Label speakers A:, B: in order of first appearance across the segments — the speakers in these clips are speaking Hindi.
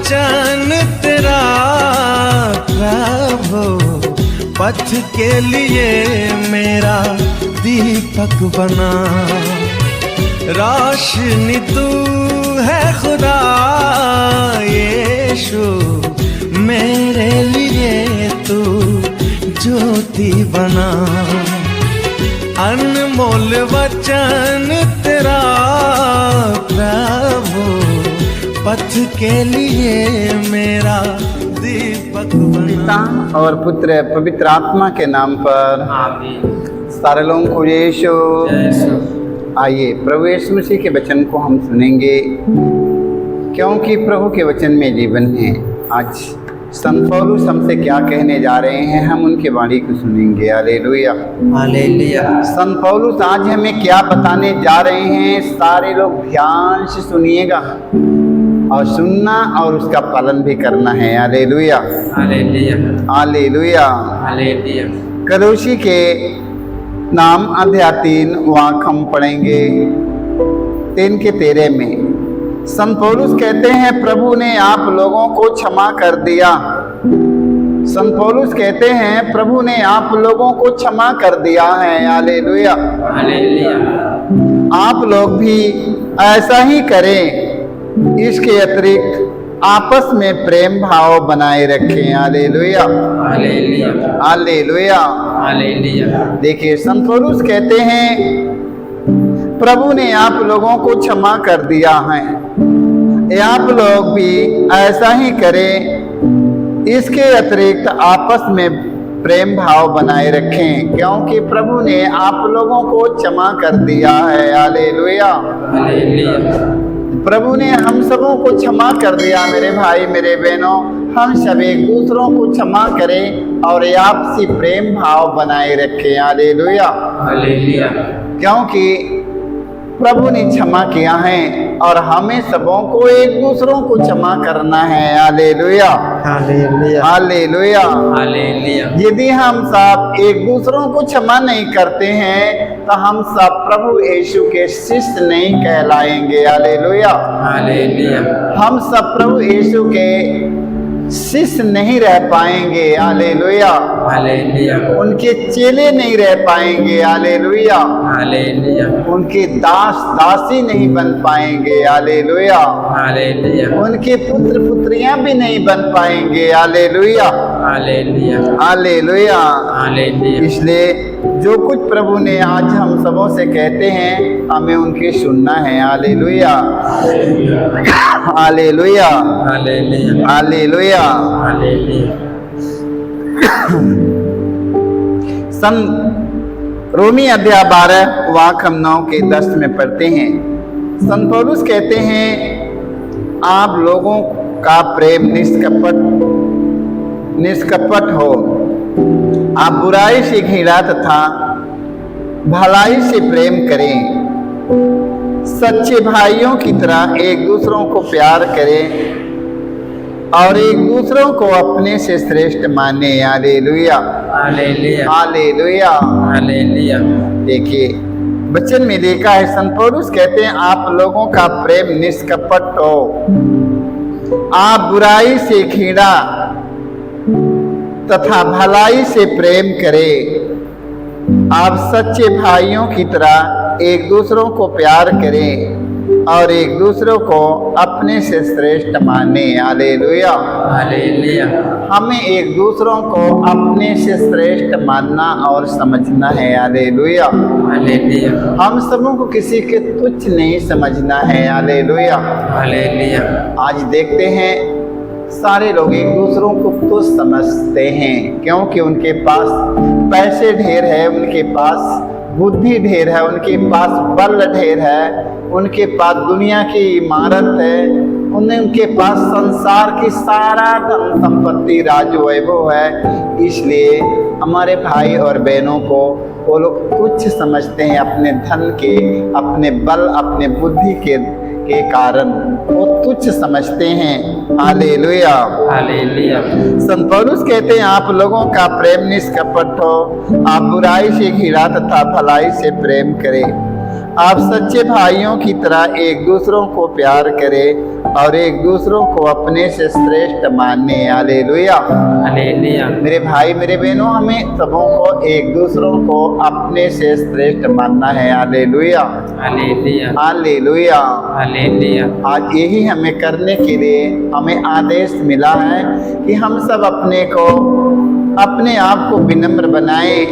A: वचन तेरा प्रभु, पथ के लिए मेरा दीपक बना। रोशनी तू है खुदा यीशु, मेरे लिए तू ज्योति बना। अनमोल वचन तेरा प्रभु, पथ के लिए मेरा दीपक बना।
B: पिता और पुत्र पवित्र आत्मा के नाम पर
C: आमीन।
B: सारे लोगों को यीशु। आइए प्रभु यीशु मसीह के वचन को हम सुनेंगे, क्योंकि प्रभु के वचन में जीवन है। आज संत पौलुस हमसे क्या कहने जा रहे हैं, हम उनके वाणी को सुनेंगे। Hallelujah
C: hallelujah.
B: संत पौलुस आज हमें क्या बताने जा रहे हैं, सारे लोग ध्यान से सुनिएगा और सुनना और उसका पालन भी करना है। Hallelujah
C: hallelujah
B: hallelujah.
C: हालेलुया।
B: कलोसी के नाम अध्याय 3 वाक्य हम पढ़ेंगे 3-13 में। संत पौलुस कहते हैं प्रभु ने आप लोगों को क्षमा कर दिया। संत पौलुस कहते हैं प्रभु ने आप लोगों को क्षमा कर दिया है। Hallelujah
C: hallelujah.
B: आप लोग भी ऐसा ही करें। इसके अतिरिक्त आपस में प्रेम भाव बनाए रखें। Hallelujah
C: hallelujah
B: hallelujah
C: hallelujah.
B: देखिए संत पौलुस कहते हैं प्रभु ने आप लोगों को क्षमा कर दिया है, आप लोग भी ऐसा ही करें। इसके अतिरिक्त आपस में प्रेम भाव बनाए रखें, क्योंकि प्रभु ने आप लोगों को क्षमा कर दिया है। Hallelujah
C: hallelujah.
B: प्रभु ने हम सबों को क्षमा कर दिया। मेरे भाई मेरे बहनों, हम सब एक दूसरों को क्षमा करें और आपसी प्रेम भाव बनाए रखें। Hallelujah
C: hallelujah.
B: क्योंकि प्रभु ने क्षमा किया है और हमें सबों को एक दूसरों को क्षमा करना है। Hallelujah
C: hallelujah
B: hallelujah
C: hallelujah.
B: यदि हम सब एक दूसरों को क्षमा नहीं करते हैं तो हम सब प्रभु यीशु के शिष्य नहीं कहलाएंगे। Hallelujah
C: hallelujah.
B: हम सब प्रभु यीशु के शिष्य नहीं रह पाएंगे। Hallelujah
C: hallelujah.
B: उनके चेले नहीं रह पाएंगे। हालेलुया
C: हालेलुया
B: उनके दास दासी नहीं बन पाएंगे। हालेलुया
C: हालेलुया
B: उनके पुत्र पुत्रियां भी नहीं बन पाएंगे। Hallelujah
C: hallelujah
B: hallelujah
C: hallelujah.
B: इसलिए जो कुछ प्रभु ने आज हम सबों से कहते हैं, हमें उनकी सुनना है। Hallelujah hallelujah
C: hallelujah
B: hallelujah.
C: Hallelujah.
B: संत रोमी अध्याय 12 वाक्य हम 9 के 10 में पढ़ते हैं। संत पौलुस कहते हैं आप लोगों का प्रेम निष्कपट हो, आप बुराई से घृणा तथा भलाई से प्रेम करें, सच्चे भाइयों की तरह एक दूसरों को प्यार करें और एक दूसरों को अपने से श्रेष्ठ माने। Hallelujah
C: hallelujah
B: hallelujah
C: hallelujah.
B: देखिए वचन में देखा है संत पौलुस कहते हैं आप लोगों का प्रेम निष्कपट हो, आप बुराई से घृणा तथा भलाई से प्रेम करें, आप सच्चे भाइयों की तरह एक दूसरों को प्यार करें और एक दूसरों को अपने से श्रेष्ठ माने। Hallelujah
C: hallelujah.
B: हमें एक दूसरों को अपने से श्रेष्ठ मानना और समझना है। हालेलुया
C: हालेलुया
B: हम सबों को किसी के तुच्छ नहीं समझना है। Hallelujah
C: hallelujah.
B: आज देखते हैं सारे लोग एक दूसरों को तुच्छ समझते हैं, क्योंकि उनके पास पैसे ढेर है, उनके पास बुद्धि ढेर है, उनके पास बल ढेर है, उनके पास दुनिया की इमारत है, उनके पास संसार की सारा धन संपत्ति राज वैभव है। इसलिए हमारे भाई और बहनों को वो लोग तुच्छ समझते हैं अपने धन के, अपने बल, अपने बुद्धि के कारण वो तुच्छ समझते हैं। Hallelujah
C: hallelujah.
B: संत पौलुस कहते हैं आप लोगों का प्रेम निष्कपट हो, आप बुराई से घृणा तथा भलाई से प्रेम करें आप सच्चे भाइयों की तरह एक दूसरों को प्यार करें और एक दूसरों को अपने से श्रेष्ठ माने। हालेलुया।
C: हालेलुया।
B: मेरे भाई मेरे बहनों, हमें सबों को एक दूसरों को अपने से श्रेष्ठ मानना है। हालेलुया।
C: हालेलुया।
B: हालेलुया।
C: हालेलुया।
B: आज यही हमें करने के लिए हमें आदेश मिला है कि हम सब अपने आप को विनम्र बनाएं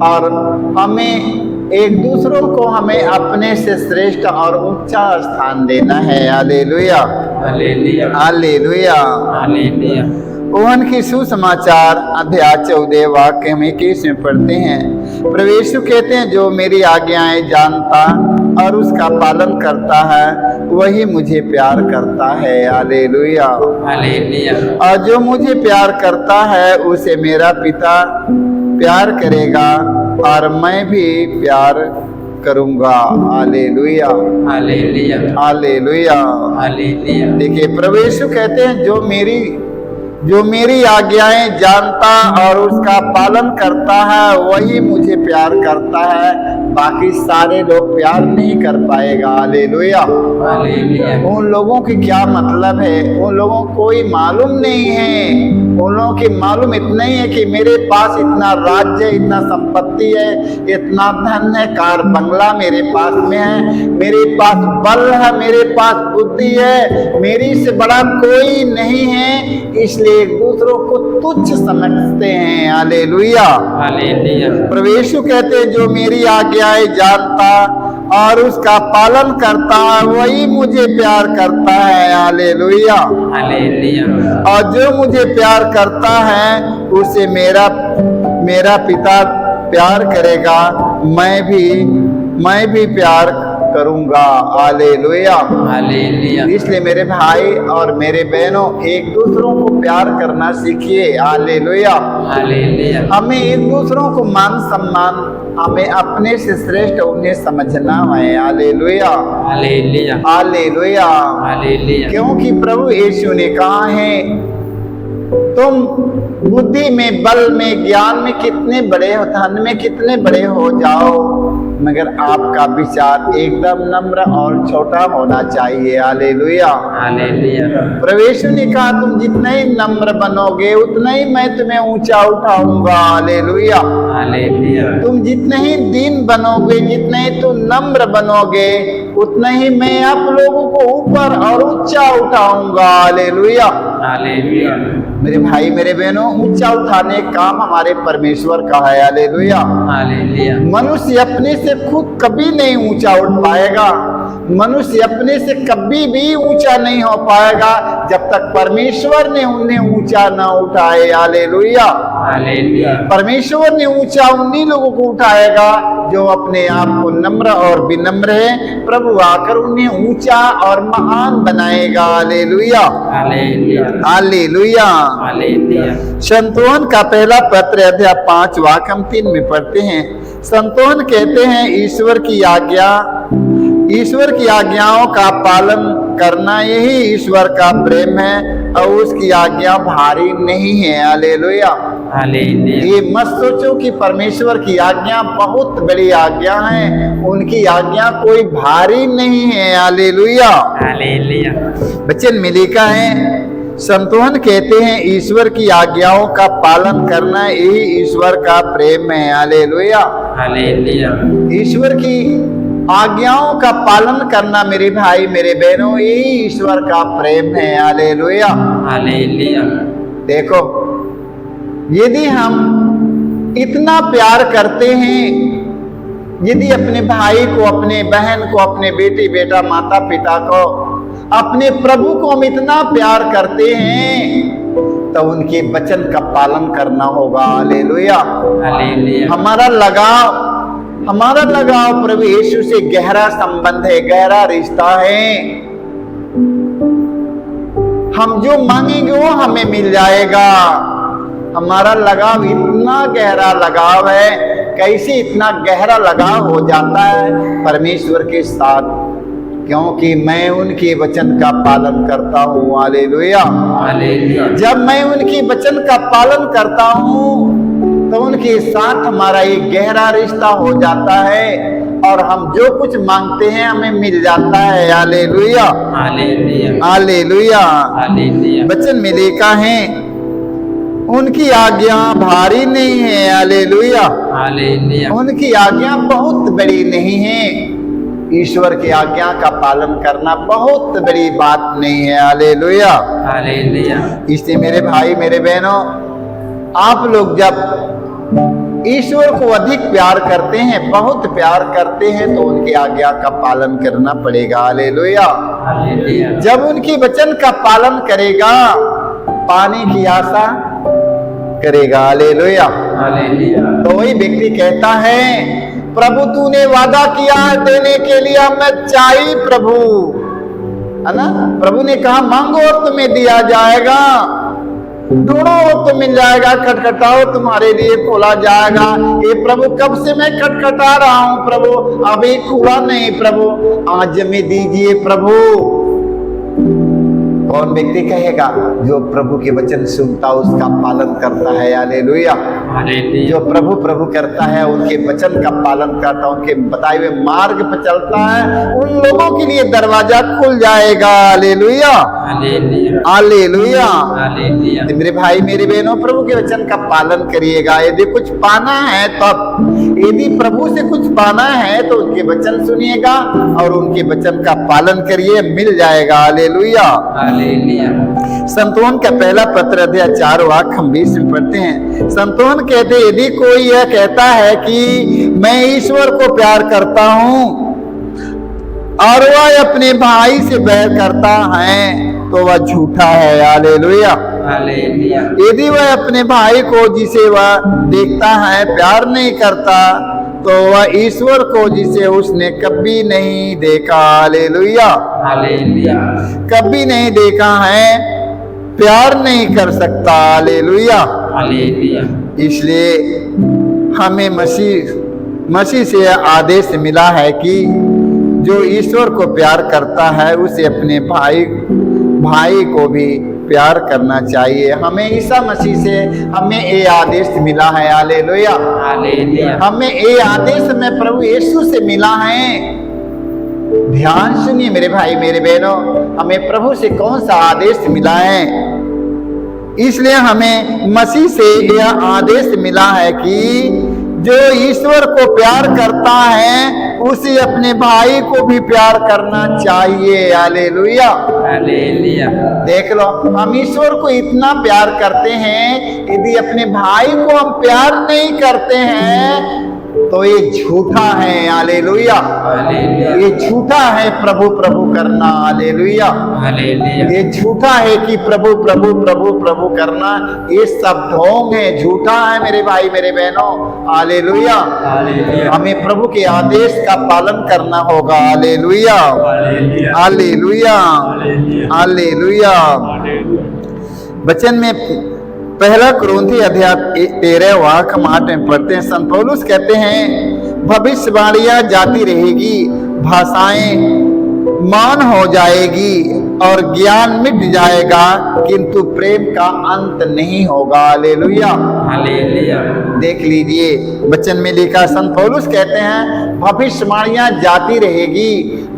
B: और हमें एक दूसरों को हमें अपने से श्रेष्ठ और ऊंचा स्थान देना है। हालेलुया।
C: हालेलुया।
B: हालेलुया।
C: हालेलुया।
B: ओहन की सुसमाचार अध्याय 14 वाक्य हम 21 में पढ़ते हैं। प्रभु यीशु कहते हैं, जो मेरी आज्ञाएं जानता और उसका पालन करता है वही मुझे प्यार करता है। हालेलुया।
C: हालेलुया।
B: और जो मुझे प्यार करता है उसे मेरा पिता प्यार करेगा और मैं भी प्यार करूंगा। हालेलुया।
C: हालेलुया।
B: हालेलुया।
C: हालेलुया।
B: देखिए, प्रभु यीशु कहते हैं, जो मेरी आज्ञाएं जानता और उसका पालन करता है वही मुझे प्यार करता है, बाकी सारे लोग प्यार नहीं कर पाएगा। हालेलुया।
C: हालेलुया।
B: उन लोगों की क्या मतलब है, उन लोगों को कोई मालूम नहीं है। उन लोगों की मालूम इतना ही है कि मेरे पास इतना राज्य, इतना संपत्ति है, इतना धन है, कार बंगला मेरे पास में है, मेरे पास बल है, मेरे पास बुद्धि है, मेरी से बड़ा कोई नहीं है, इसलिए एक दूसरों को तुच्छ समझते हैं। हालेलुया।
C: हालेलुया।
B: प्रभु यीशु कहते हैं, जो मेरी आज्ञाएं जानता और उसका पालन करता है वही मुझे प्यार करता है। हालेलुया।
C: हालेलुया।
B: और जो मुझे प्यार करता है उसे मेरा पिता प्यार करेगा, मैं भी प्यार करूंगा। हालेलुया।
C: हालेलुया।
B: इसलिए मेरे भाई और मेरे बहनों, एक दूसरों को प्यार करना सीखिए। हालेलुया।
C: हालेलुया।
B: हमें एक दूसरों को मान सम्मान, हमें अपने से श्रेष्ठ उन्हें समझना है। हालेलुया।
C: हालेलुया।
B: हालेलुया।
C: हालेलुया।
B: क्योंकि प्रभु यीशु ने कहा है, तुम बुद्धि में, बल में, ज्ञान में कितने बड़े हो, धन में कितने बड़े हो जाओ, मगर आपका विचार एकदम नम्र और छोटा होना चाहिए। हालेलुया।
C: हालेलुया।
B: प्रभु यीशु ने कहा, तुम जितना ही नम्र बनोगे उतना ही मैं तुम्हें ऊंचा उठाऊंगा। हालेलुया।
C: हालेलुया।
B: तुम जितने ही दीन बनोगे, जितने ही तुम नम्र बनोगे, उतना ही मैं आप लोगों को ऊपर और ऊंचा उठाऊंगा। हालेलुया।
C: हालेलुया।
B: मेरे भाई मेरे बहनों, ऊंचा उठाने का काम हमारे परमेश्वर का है। हालेलुया।
C: हालेलुया।
B: मनुष्य अपने से खुद कभी नहीं ऊंचा उठ पाएगा, मनुष्य अपने से कभी भी ऊंचा नहीं हो पाएगा जब तक परमेश्वर ने उन्हें ऊंचा ना उठाए। हालेलुया।
C: हालेलुया।
B: परमेश्वर ने ऊंचा उन्हीं लोगों को उठाएगा जो अपने आप को नम्र और विनम्र है। प्रभु आकर उन्हें ऊंचा और महान बनाएगा। हालेलुया।
C: हालेलुया।
B: हालेलुया।
C: हालेलुया।
B: संतोहन का पहला पत्र अध्याय 5 वाक्य हम 3 में पढ़ते हैं। संतोहन कहते हैं, ईश्वर की आज्ञाओं का पालन करना यही ईश्वर का प्रेम है और उसकी आज्ञा भारी नहीं है। हालेलुया।
C: हालेलुया।
B: ये मत सोचो कि परमेश्वर की आज्ञा बहुत बड़ी आज्ञा है, उनकी आज्ञा कोई भारी नहीं है। हालेलुया।
C: हालेलुया।
B: वचन में लिखा है, संतोहन कहते हैं, ईश्वर की आज्ञाओं का पालन करना यही ईश्वर का प्रेम है। हालेलुया।
C: हालेलुया।
B: ईश्वर की आज्ञाओं का पालन करना मेरे भाई मेरे बहनों, यही ईश्वर का प्रेम है। हालेलुया।
C: हालेलुया।
B: देखो, यदि हम इतना प्यार करते हैं, यदि अपने भाई को, अपने बहन को, अपने बेटी बेटा, माता पिता को, अपने प्रभु को हम इतना प्यार करते हैं, तो उनके वचन का पालन करना होगा। हालेलुया।
C: हालेलुया।
B: हमारा लगाव प्रभु यीशु से गहरा संबंध है, गहरा रिश्ता है। हम जो मांगेंगे वो हमें मिल जाएगा। हमारा लगाव इतना गहरा लगाव है। कैसे इतना गहरा लगाव हो जाता है परमेश्वर के साथ? क्योंकि मैं उनके वचन का पालन करता हूँ। हालेलुया।
C: हालेलुया।
B: जब मैं उनके वचन का पालन करता हूँ तो उनके साथ हमारा एक गहरा रिश्ता हो जाता है। और हम जो कुछ मांगते हैं हमें मिल जाता है। Hallelujah,
C: hallelujah,
B: hallelujah.
C: हालेलुया,
B: वचन में लिखा है उनकी आज्ञा भारी नहीं है। हालेलुया,
C: हालेलुया,
B: उनकी आज्ञा बहुत बड़ी नहीं है। ईश्वर की आज्ञा का पालन करना बहुत बड़ी बात नहीं है। हालेलुया।
C: हालेलुया,
B: इसलिए मेरे भाई मेरे बहनों, आप लोग जब ईश्वर को अधिक प्यार करते हैं, बहुत प्यार करते हैं, तो उनकी आज्ञा का पालन करना पड़ेगा। हालेलुया।
C: हालेलुया,
B: जब उनकी वचन का पालन करेगा, पाने की आशा करेगा। हालेलुया।
C: हालेलुया,
B: तो वही व्यक्ति कहता है, प्रभु तूने वादा किया देने के लिए, मैं चाहिए प्रभु, है ना। प्रभु ने कहा मांगो और तुम्हें दिया जाएगा, ढूंढो और तो मिल जाएगा, खटखटाओ तुम्हारे लिए खोला जाएगा। ये प्रभु कब से मैं खटखटा रहा हूं प्रभु, अभी खुला नहीं प्रभु, आज में दीजिए प्रभु। कौन व्यक्ति कहेगा? जो प्रभु के वचन सुनता उसका पालन करता है। हालेलुया।
C: हालेलुया,
B: जो प्रभु प्रभु करता है, उनके वचन का पालन करता है, उनके बताए हुए मार्ग पर चलता है, उन लोगों के लिए दरवाजा खुल जाएगा। Hallelujah,
C: hallelujah,
B: hallelujah.
C: हालेलुया,
B: तो मेरे भाई मेरे बहनों, प्रभु के वचन का पालन करिएगा। यदि कुछ पाना है तब, यदि प्रभु से कुछ पाना है तो उनके वचन सुनिएगा और उनके वचन का पालन करिए, मिल जाएगा। हालेलुया।
C: हालेलुया,
B: संतोन का पहला पत्र अध्याय 4 वाक्य हम 20 में पढ़ते हैं। संतोन कहते, यदि कोई यह कहता है कि मैं ईश्वर को प्यार करता हूं और वह अपने भाई से बैर करता है तो वह झूठा है। हालेलुया।
C: हालेलुया,
B: यदि वह अपने भाई को जिसे वह देखता है प्यार नहीं करता तो वह ईश्वर को जिसे उसने कभी नहीं देखा, हालेलुया,
C: हालेलुया,
B: कभी नहीं देखा है, प्यार नहीं कर सकता। हालेलुया।
C: हालेलुया,
B: इसलिए हमें मसीह से आदेश मिला है कि जो ईश्वर को प्यार करता है उसे अपने भाई को भी प्यार करना चाहिए। हमें ईसा मसीह से हमें ये आदेश मिला है। हालेलुया।
C: हालेलुया,
B: हमें ये आदेश में प्रभु यीशु से मिला है। ध्यान सुनिए मेरे भाई मेरे बहनों, हमें प्रभु से कौन सा आदेश मिला है? इसलिए हमें मसीह से यह आदेश मिला है कि जो ईश्वर को प्यार करता है उसे अपने भाई को भी प्यार करना चाहिए। हालेलुया।
C: हालेलुया,
B: देख लो, हम ईश्वर को इतना प्यार करते हैं, यदि अपने भाई को हम प्यार नहीं करते हैं तो ये झूठा है। हालेलुया।
C: हालेलुया,
B: ये झूठा है प्रभु प्रभु करना। हालेलुया।
C: हालेलुया,
B: ये झूठा है कि प्रभु प्रभु प्रभु प्रभु करना, ये सब ढोंग है, झूठा है मेरे भाई मेरे बहनों। हालेलुया।
C: हालेलुया,
B: हमें प्रभु के आदेश का पालन करना होगा। Hallelujah,
C: hallelujah,
B: hallelujah, hallelujah. वचन में पहला कुरिन्थी अध्याय 13 वाक्य 8 में पढ़ते हैं। संत पौलुस कहते हैं, भविष्यवाणियां जाती रहेगी, भाषाएं मौन हो जाएगी और ज्ञान मिट जाएगा, किंतु प्रेम का अंत नहीं होगा। हालेलुया।
C: हालेलुया,
B: देख लीजिए, वचन में लिखा, संत पौलुस कहते हैं भविष्यवाणियां जाती रहेगी,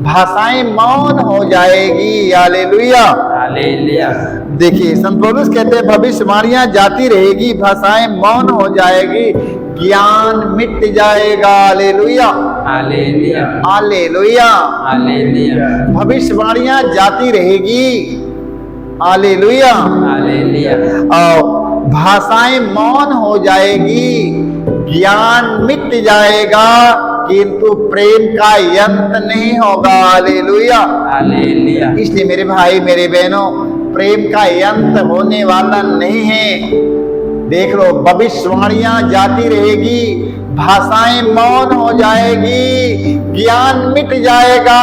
B: भाषाएं मौन हो जाएगी। हालेलुया।
C: हालेलुया,
B: देखिए, संत पौलुस कहते हैं भविष्यवाणियां जाती रहेगी, भाषाएं मौन हो जाएगी, ज्ञान मिट जाएगा। Hallelujah,
C: hallelujah,
B: hallelujah.
C: हालेलुया,
B: भविष्यवाणियां जाती रहेगी। हालेलुया।
C: हालेलुया,
B: और भाषाएं मौन हो जाएगी, ज्ञान मिट जाएगा, किंतु प्रेम का अंत नहीं होगा। हालेलुया।
C: हालेलुया,
B: इसलिए मेरे भाई मेरे बहनों, प्रेम का अंत होने वाला नहीं है। देख लो, भविष्यवाणियां जाती रहेगी, भाषाएं मौन हो जाएगी, ज्ञान मिट जाएगा,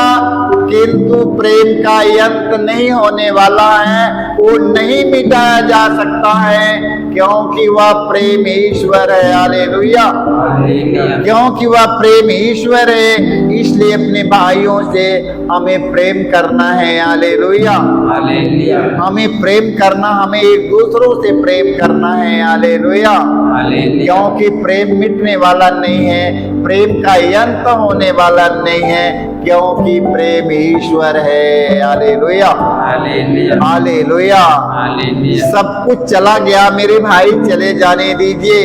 B: किंतु प्रेम का अंत नहीं होने वाला है, वो नहीं मिटाया जा सकता है, क्योंकि वह प्रेम ईश्वर है। हालेलुया।
C: हालेलुया,
B: क्योंकि वह प्रेम ईश्वर है, इसलिए अपने भाइयों से हमें प्रेम करना है। हालेलुया।
C: हालेलुया,
B: हमें प्रेम करना, हमें एक दूसरों से प्रेम करना है। हालेलुया।
C: हालेलुया,
B: क्योंकि प्रेम मिटने वाला नहीं है, प्रेम का अंत होने वाला नहीं है, क्योंकि प्रेम ईश्वर है। Hallelujah,
C: hallelujah,
B: hallelujah.
C: हालेलुया।
B: सब कुछ चला गया मेरे भाई, चले जाने दीजिए।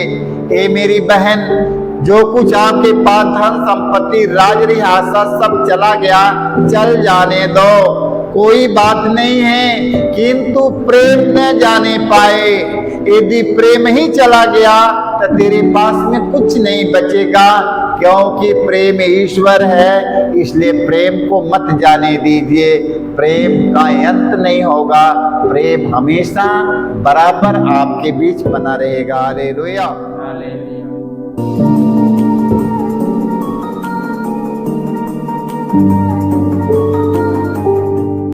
B: ए मेरी बहन, जो कुछ आपके पास धन संपत्ति राज रियासत सब चला गया, चल जाने दो, कोई बात नहीं है, किंतु प्रेम न जाने पाए। यदि प्रेम ही चला गया तो तेरे पास में कुछ नहीं बचेगा, क्योंकि प्रेम ईश्वर है। इसलिए प्रेम को मत जाने दीजिए, प्रेम का अंत नहीं होगा, प्रेम हमेशा बराबर आपके बीच बना रहेगा। हालेलुया।